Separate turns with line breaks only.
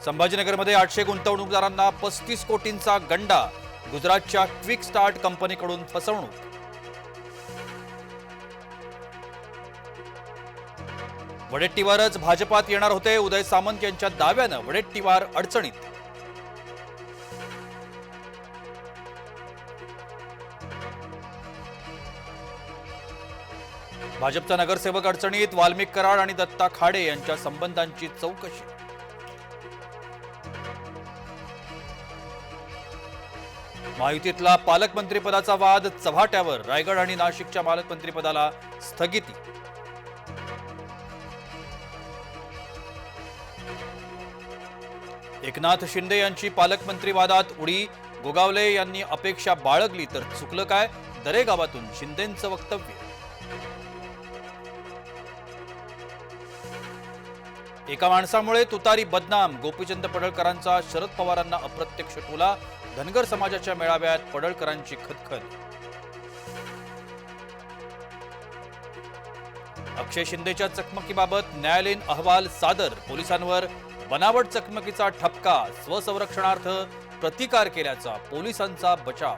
संभाजीनगरमध्ये 800 गुंतवणूकदारांना 35 कोटींचा गंडा। गुजरातच्या क्विक स्टार्ट कंपनीकडून फसवणूक। वडेट्टीवारच भाजपात येणार होते। उदय सामंत यांच्या दाव्यानं वडेट्टीवार अडचणीत। भाजपचा नगरसेवक अडचणीत। वाल्मिक कराड आणि दत्ता खाडे यांच्या संबंधांची चौकशी। महायुतीतला पालकमंत्रीपदाचा वाद चव्हाट्यावर। रायगड आणि नाशिकच्या पालकमंत्रीपदाला स्थगिती। एकनाथ शिंदे यांची पालकमंत्री वादात उडी। गोगावले यांनी अपेक्षा बाळगली तर चुकलं काय? दरेगावातून शिंदेंचं वक्तव्य। एका माणसामुळे तुतारी बदनाम। गोपीचंद पडळकरांचा शरद पवारांना अप्रत्यक्ष टोला। धनगर समाजाच्या मेळाव्यात पडळकरांची खदखद। अक्षय शिंदेच्या चकमकीबाबत न्यायालयीन अहवाल सादर। पोलिसांवर बनावट चकमकीचा ठपका। स्वसंरक्षणार्थ प्रतिकार केल्याचा पोलिसांचा बचाव।